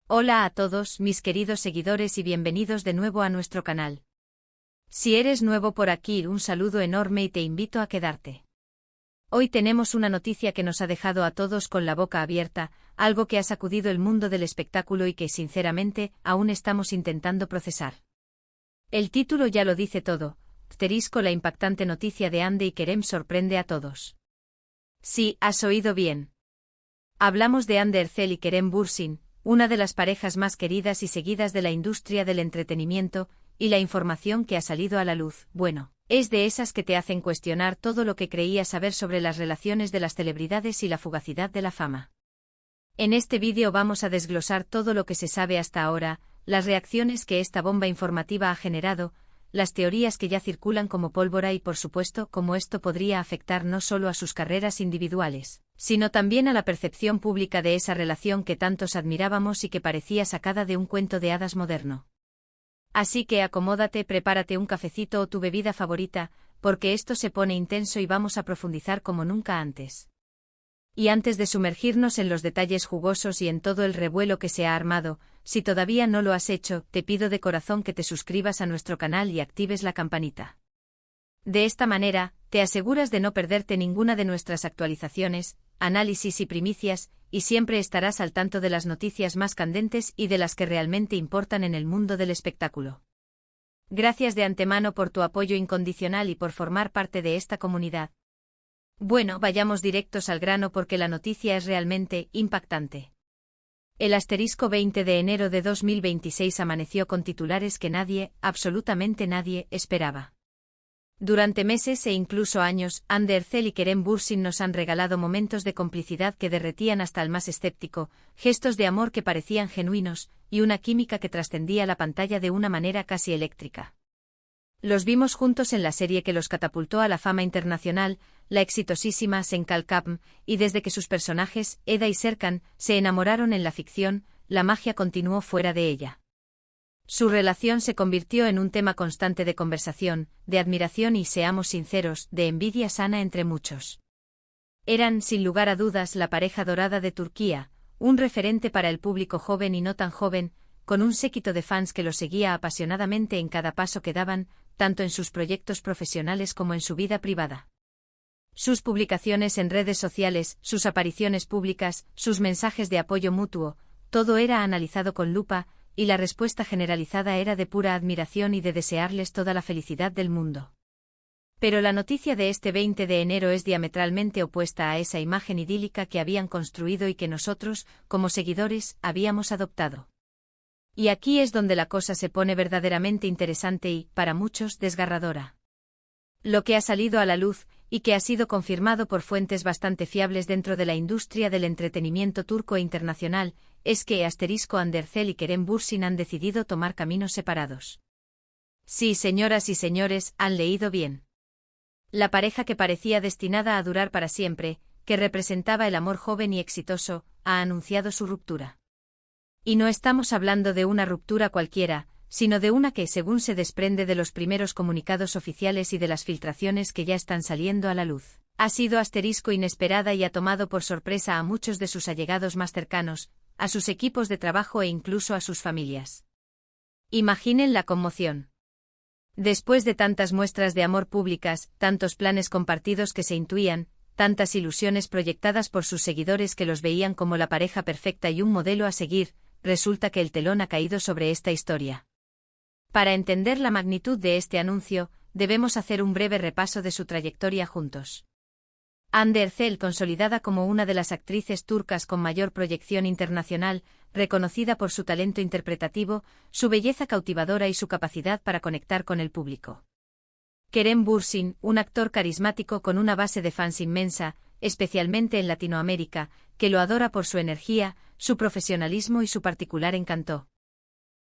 Hola a todos, mis queridos seguidores y bienvenidos de nuevo a nuestro canal. Si eres nuevo por aquí, un saludo enorme y te invito a quedarte. Hoy tenemos una noticia que nos ha dejado a todos con la boca abierta, algo que ha sacudido el mundo del espectáculo y que, sinceramente, aún estamos intentando procesar. El título ya lo dice todo, la impactante noticia de Hande y Kerem sorprende a todos. Sí, has oído bien. Hablamos de Hande Erçel y Kerem Bürsin, una de las parejas más queridas y seguidas de la industria del entretenimiento, y la información que ha salido a la luz, bueno, es de esas que te hacen cuestionar todo lo que creías saber sobre las relaciones de las celebridades y la fugacidad de la fama. En este vídeo vamos a desglosar todo lo que se sabe hasta ahora, las reacciones que esta bomba informativa ha generado, las teorías que ya circulan como pólvora y por supuesto cómo esto podría afectar no solo a sus carreras individuales, sino también a la percepción pública de esa relación que tantos admirábamos y que parecía sacada de un cuento de hadas moderno. Así que acomódate, prepárate un cafecito o tu bebida favorita, porque esto se pone intenso y vamos a profundizar como nunca antes. Y antes de sumergirnos en los detalles jugosos y en todo el revuelo que se ha armado, si todavía no lo has hecho, te pido de corazón que te suscribas a nuestro canal y actives la campanita. De esta manera, te aseguras de no perderte ninguna de nuestras actualizaciones, análisis y primicias, y siempre estarás al tanto de las noticias más candentes y de las que realmente importan en el mundo del espectáculo. Gracias de antemano por tu apoyo incondicional y por formar parte de esta comunidad. Bueno, vayamos directos al grano porque la noticia es realmente impactante. El asterisco 20 de enero de 2026 amaneció con titulares que nadie, absolutamente nadie, esperaba. Durante meses e incluso años, Hande Erçel y Kerem Bürsin nos han regalado momentos de complicidad que derretían hasta al más escéptico, gestos de amor que parecían genuinos, y una química que trascendía la pantalla de una manera casi eléctrica. Los vimos juntos en la serie que los catapultó a la fama internacional, la exitosísima Sen Kalkapm, y desde que sus personajes, Eda y Serkan, se enamoraron en la ficción, la magia continuó fuera de ella. Su relación se convirtió en un tema constante de conversación, de admiración y, seamos sinceros, de envidia sana entre muchos. Eran, sin lugar a dudas, la pareja dorada de Turquía, un referente para el público joven y no tan joven, con un séquito de fans que los seguía apasionadamente en cada paso que daban, tanto en sus proyectos profesionales como en su vida privada. Sus publicaciones en redes sociales, sus apariciones públicas, sus mensajes de apoyo mutuo, todo era analizado con lupa, y la respuesta generalizada era de pura admiración y de desearles toda la felicidad del mundo. Pero la noticia de este 20 de enero es diametralmente opuesta a esa imagen idílica que habían construido y que nosotros, como seguidores, habíamos adoptado. Y aquí es donde la cosa se pone verdaderamente interesante y, para muchos, desgarradora. Lo que ha salido a la luz, y que ha sido confirmado por fuentes bastante fiables dentro de la industria del entretenimiento turco e internacional, es que Hande Erçel y Kerem Bürsin han decidido tomar caminos separados. Sí, señoras y señores, han leído bien. La pareja que parecía destinada a durar para siempre, que representaba el amor joven y exitoso, ha anunciado su ruptura. Y no estamos hablando de una ruptura cualquiera, sino de una que, según se desprende de los primeros comunicados oficiales y de las filtraciones que ya están saliendo a la luz, ha sido inesperada y ha tomado por sorpresa a muchos de sus allegados más cercanos, a sus equipos de trabajo e incluso a sus familias. Imaginen la conmoción. Después de tantas muestras de amor públicas, tantos planes compartidos que se intuían, tantas ilusiones proyectadas por sus seguidores que los veían como la pareja perfecta y un modelo a seguir, resulta que el telón ha caído sobre esta historia. Para entender la magnitud de este anuncio, debemos hacer un breve repaso de su trayectoria juntos. Hande Erçel, consolidada como una de las actrices turcas con mayor proyección internacional, reconocida por su talento interpretativo, su belleza cautivadora y su capacidad para conectar con el público. Kerem Bürsin, un actor carismático con una base de fans inmensa, especialmente en Latinoamérica, que lo adora por su energía, su profesionalismo y su particular encanto.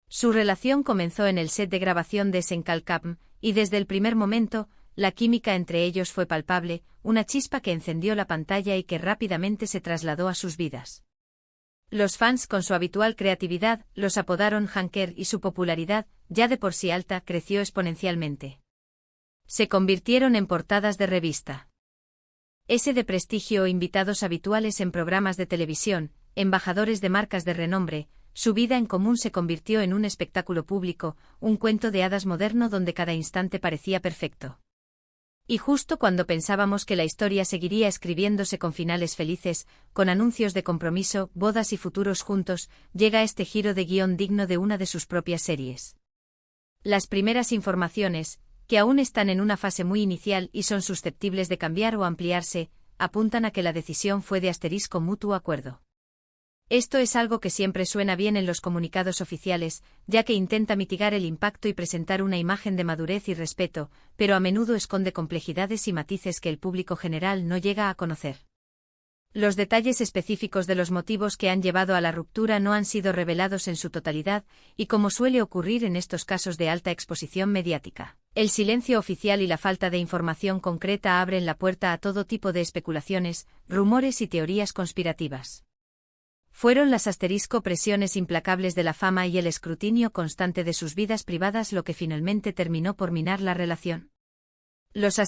Su relación comenzó en el set de grabación de Sen Kalkapm, y desde el primer momento, la química entre ellos fue palpable, una chispa que encendió la pantalla y que rápidamente se trasladó a sus vidas. Los fans, con su habitual creatividad, los apodaron Hanker y su popularidad, ya de por sí alta, creció exponencialmente. Se convirtieron en portadas de revista. S de prestigio o invitados habituales en programas de televisión, embajadores de marcas de renombre, su vida en común se convirtió en un espectáculo público, un cuento de hadas moderno donde cada instante parecía perfecto. Y justo cuando pensábamos que la historia seguiría escribiéndose con finales felices, con anuncios de compromiso, bodas y futuros juntos, llega este giro de guión digno de una de sus propias series. Las primeras informaciones, que aún están en una fase muy inicial y son susceptibles de cambiar o ampliarse, apuntan a que la decisión fue de mutuo acuerdo. Esto es algo que siempre suena bien en los comunicados oficiales, ya que intenta mitigar el impacto y presentar una imagen de madurez y respeto, pero a menudo esconde complejidades y matices que el público general no llega a conocer. Los detalles específicos de los motivos que han llevado a la ruptura no han sido revelados en su totalidad, y como suele ocurrir en estos casos de alta exposición mediática, el silencio oficial y la falta de información concreta abren la puerta a todo tipo de especulaciones, rumores y teorías conspirativas. Fueron las presiones implacables de la fama y el escrutinio constante de sus vidas privadas lo que finalmente terminó por minar la relación. Los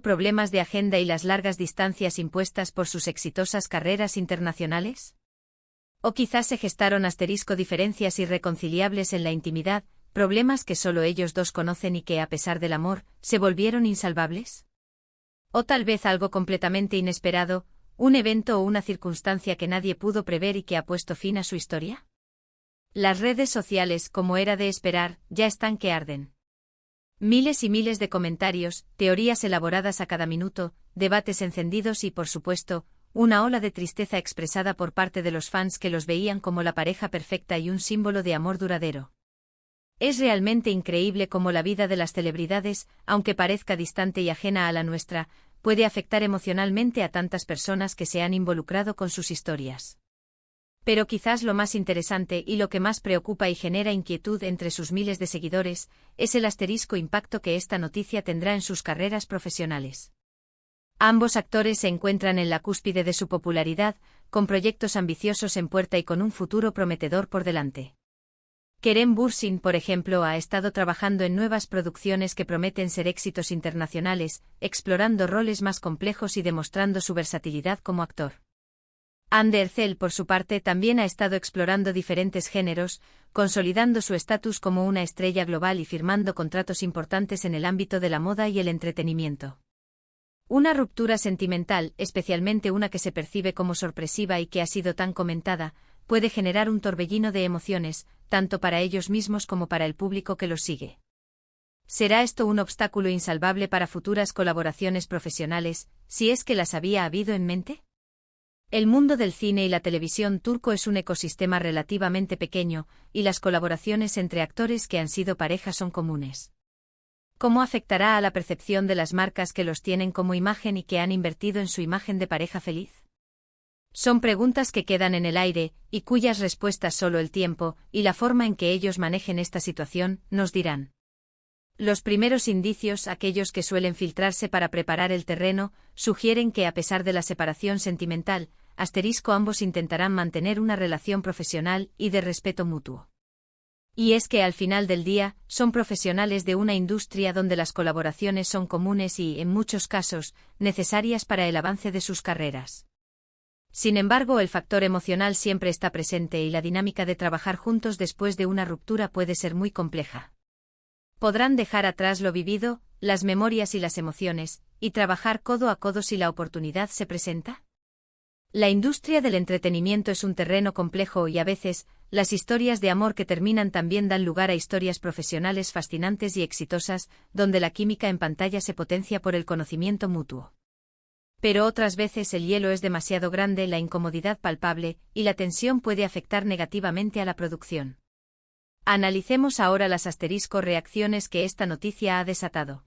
problemas de agenda y las largas distancias impuestas por sus exitosas carreras internacionales. O quizás se gestaron diferencias irreconciliables en la intimidad, problemas que solo ellos dos conocen y que, a pesar del amor, se volvieron insalvables. O tal vez algo completamente inesperado, un evento o una circunstancia que nadie pudo prever y que ha puesto fin a su historia. Las redes sociales, como era de esperar, ya están que arden. Miles y miles de comentarios, teorías elaboradas a cada minuto, debates encendidos y, por supuesto, una ola de tristeza expresada por parte de los fans que los veían como la pareja perfecta y un símbolo de amor duradero. Es realmente increíble cómo la vida de las celebridades, aunque parezca distante y ajena a la nuestra, puede afectar emocionalmente a tantas personas que se han involucrado con sus historias. Pero quizás lo más interesante y lo que más preocupa y genera inquietud entre sus miles de seguidores, es el impacto que esta noticia tendrá en sus carreras profesionales. Ambos actores se encuentran en la cúspide de su popularidad, con proyectos ambiciosos en puerta y con un futuro prometedor por delante. Kerem Bürsin, por ejemplo, ha estado trabajando en nuevas producciones que prometen ser éxitos internacionales, explorando roles más complejos y demostrando su versatilidad como actor. Hande Erçel, por su parte, también ha estado explorando diferentes géneros, consolidando su estatus como una estrella global y firmando contratos importantes en el ámbito de la moda y el entretenimiento. Una ruptura sentimental, especialmente una que se percibe como sorpresiva y que ha sido tan comentada, puede generar un torbellino de emociones, tanto para ellos mismos como para el público que los sigue. ¿Será esto un obstáculo insalvable para futuras colaboraciones profesionales, si es que las había habido en mente? El mundo del cine y la televisión turco es un ecosistema relativamente pequeño, y las colaboraciones entre actores que han sido pareja son comunes. ¿Cómo afectará a la percepción de las marcas que los tienen como imagen y que han invertido en su imagen de pareja feliz? Son preguntas que quedan en el aire, y cuyas respuestas solo el tiempo, y la forma en que ellos manejen esta situación, nos dirán. Los primeros indicios, aquellos que suelen filtrarse para preparar el terreno, sugieren que a pesar de la separación sentimental, ambos intentarán mantener una relación profesional y de respeto mutuo. Y es que al final del día, son profesionales de una industria donde las colaboraciones son comunes y, en muchos casos, necesarias para el avance de sus carreras. Sin embargo, el factor emocional siempre está presente y la dinámica de trabajar juntos después de una ruptura puede ser muy compleja. ¿Podrán dejar atrás lo vivido, las memorias y las emociones, y trabajar codo a codo si la oportunidad se presenta? La industria del entretenimiento es un terreno complejo y a veces, las historias de amor que terminan también dan lugar a historias profesionales fascinantes y exitosas, donde la química en pantalla se potencia por el conocimiento mutuo. Pero otras veces el hielo es demasiado grande, la incomodidad palpable, y la tensión puede afectar negativamente a la producción. Analicemos ahora las reacciones que esta noticia ha desatado.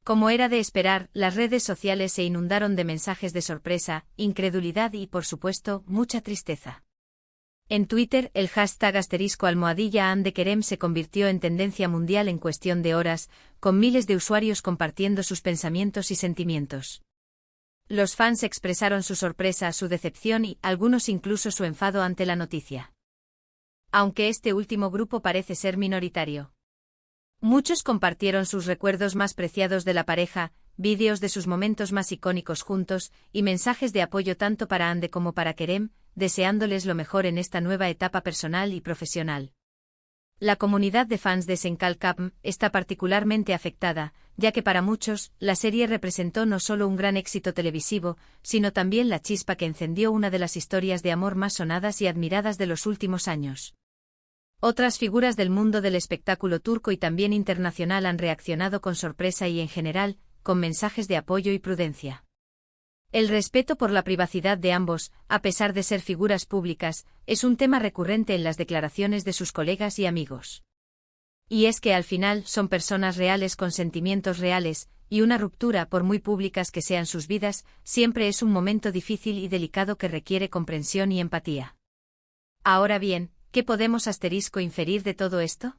Como era de esperar, las redes sociales se inundaron de mensajes de sorpresa, incredulidad y, por supuesto, mucha tristeza. En Twitter, el hashtag *Andekerem se convirtió en tendencia mundial en cuestión de horas, con miles de usuarios compartiendo sus pensamientos y sentimientos. Los fans expresaron su sorpresa, su decepción y, algunos incluso su enfado ante la noticia. Aunque este último grupo parece ser minoritario. Muchos compartieron sus recuerdos más preciados de la pareja, vídeos de sus momentos más icónicos juntos, y mensajes de apoyo tanto para Hande como para Kerem, deseándoles lo mejor en esta nueva etapa personal y profesional. La comunidad de fans de Senkalkam está particularmente afectada, ya que para muchos, la serie representó no solo un gran éxito televisivo, sino también la chispa que encendió una de las historias de amor más sonadas y admiradas de los últimos años. Otras figuras del mundo del espectáculo turco y también internacional han reaccionado con sorpresa y en general, con mensajes de apoyo y prudencia. El respeto por la privacidad de ambos, a pesar de ser figuras públicas, es un tema recurrente en las declaraciones de sus colegas y amigos. Y es que al final son personas reales con sentimientos reales, y una ruptura, por muy públicas que sean sus vidas, siempre es un momento difícil y delicado que requiere comprensión y empatía. Ahora bien, ¿qué podemos inferir de todo esto?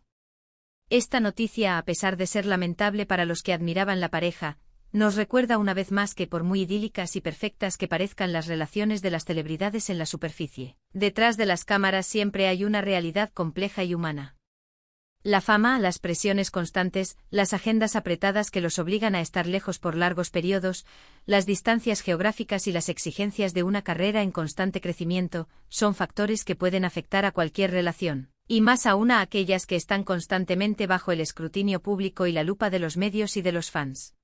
Esta noticia, a pesar de ser lamentable para los que admiraban la pareja, nos recuerda una vez más que por muy idílicas y perfectas que parezcan las relaciones de las celebridades en la superficie, detrás de las cámaras siempre hay una realidad compleja y humana. La fama, las presiones constantes, las agendas apretadas que los obligan a estar lejos por largos periodos, las distancias geográficas y las exigencias de una carrera en constante crecimiento, son factores que pueden afectar a cualquier relación, y más aún a aquellas que están constantemente bajo el escrutinio público y la lupa de los medios y de los fans.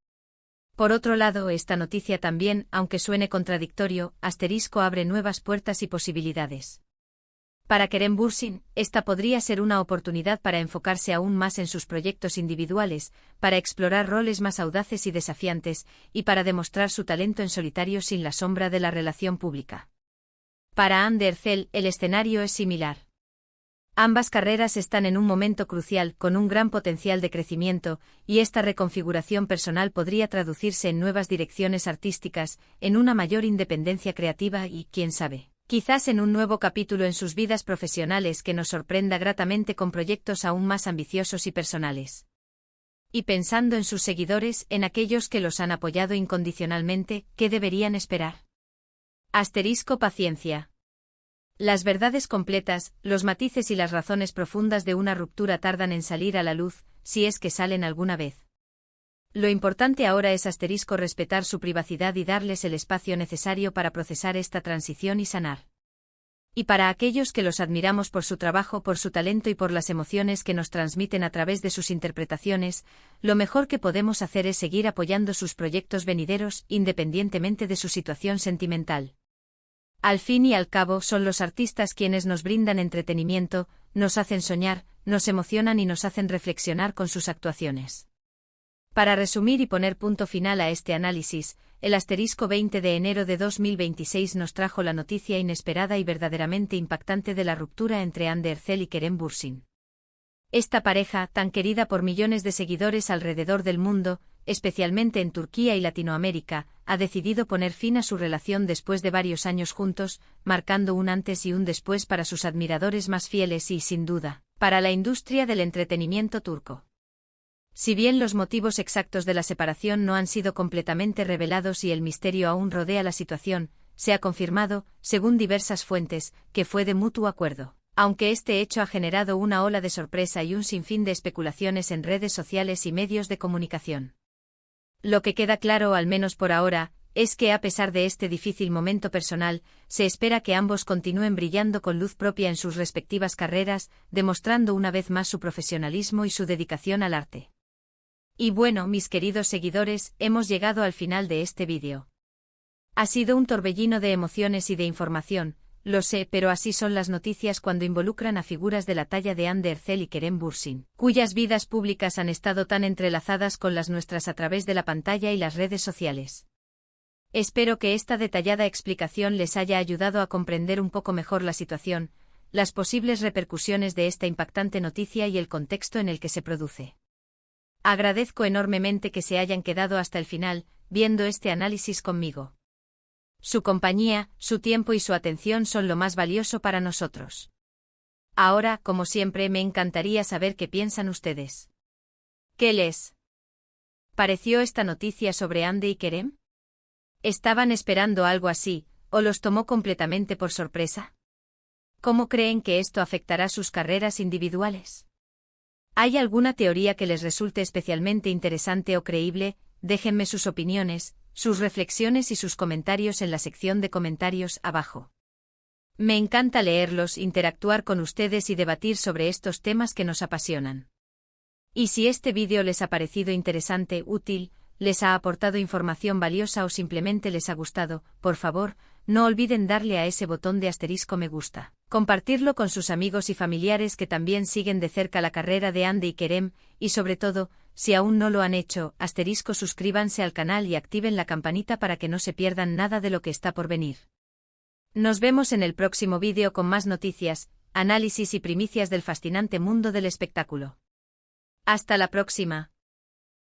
Por otro lado, esta noticia también, aunque suene contradictorio, abre nuevas puertas y posibilidades. Para Kerem Bürsin, esta podría ser una oportunidad para enfocarse aún más en sus proyectos individuales, para explorar roles más audaces y desafiantes, y para demostrar su talento en solitario sin la sombra de la relación pública. Para Hande Erçel, el escenario es similar. Ambas carreras están en un momento crucial, con un gran potencial de crecimiento, y esta reconfiguración personal podría traducirse en nuevas direcciones artísticas, en una mayor independencia creativa y, quién sabe, quizás en un nuevo capítulo en sus vidas profesionales que nos sorprenda gratamente con proyectos aún más ambiciosos y personales. Y pensando en sus seguidores, en aquellos que los han apoyado incondicionalmente, ¿qué deberían esperar? Paciencia. Las verdades completas, los matices y las razones profundas de una ruptura tardan en salir a la luz, si es que salen alguna vez. Lo importante ahora es respetar su privacidad y darles el espacio necesario para procesar esta transición y sanar. Y para aquellos que los admiramos por su trabajo, por su talento y por las emociones que nos transmiten a través de sus interpretaciones, lo mejor que podemos hacer es seguir apoyando sus proyectos venideros, independientemente de su situación sentimental. Al fin y al cabo son los artistas quienes nos brindan entretenimiento, nos hacen soñar, nos emocionan y nos hacen reflexionar con sus actuaciones. Para resumir y poner punto final a este análisis, el 20 de enero de 2026 nos trajo la noticia inesperada y verdaderamente impactante de la ruptura entre Hande Erçel y Kerem Bürsin. Esta pareja, tan querida por millones de seguidores alrededor del mundo, especialmente en Turquía y Latinoamérica, ha decidido poner fin a su relación después de varios años juntos, marcando un antes y un después para sus admiradores más fieles y, sin duda, para la industria del entretenimiento turco. Si bien los motivos exactos de la separación no han sido completamente revelados y el misterio aún rodea la situación, se ha confirmado, según diversas fuentes, que fue de mutuo acuerdo. Aunque este hecho ha generado una ola de sorpresa y un sinfín de especulaciones en redes sociales y medios de comunicación. Lo que queda claro, al menos por ahora, es que a pesar de este difícil momento personal, se espera que ambos continúen brillando con luz propia en sus respectivas carreras, demostrando una vez más su profesionalismo y su dedicación al arte. Y bueno, mis queridos seguidores, hemos llegado al final de este vídeo. Ha sido un torbellino de emociones y de información, lo sé, pero así son las noticias cuando involucran a figuras de la talla de Hande Erçel y Kerem Bürsin, cuyas vidas públicas han estado tan entrelazadas con las nuestras a través de la pantalla y las redes sociales. Espero que esta detallada explicación les haya ayudado a comprender un poco mejor la situación, las posibles repercusiones de esta impactante noticia y el contexto en el que se produce. Agradezco enormemente que se hayan quedado hasta el final, viendo este análisis conmigo. Su compañía, su tiempo y su atención son lo más valioso para nosotros. Ahora, como siempre, me encantaría saber qué piensan ustedes. ¿Qué les pareció esta noticia sobre Hande y Kerem? ¿Estaban esperando algo así, o los tomó completamente por sorpresa? ¿Cómo creen que esto afectará sus carreras individuales? ¿Hay alguna teoría que les resulte especialmente interesante o creíble? Déjenme sus opiniones, sus reflexiones y sus comentarios en la sección de comentarios abajo. Me encanta leerlos, interactuar con ustedes y debatir sobre estos temas que nos apasionan. Y si este vídeo les ha parecido interesante, útil, les ha aportado información valiosa o simplemente les ha gustado, por favor, no olviden darle a ese botón de asterisco me gusta, compartirlo con sus amigos y familiares que también siguen de cerca la carrera de Hande y Kerem, y sobre todo, si aún no lo han hecho, suscríbanse al canal y activen la campanita para que no se pierdan nada de lo que está por venir. Nos vemos en el próximo vídeo con más noticias, análisis y primicias del fascinante mundo del espectáculo. Hasta la próxima.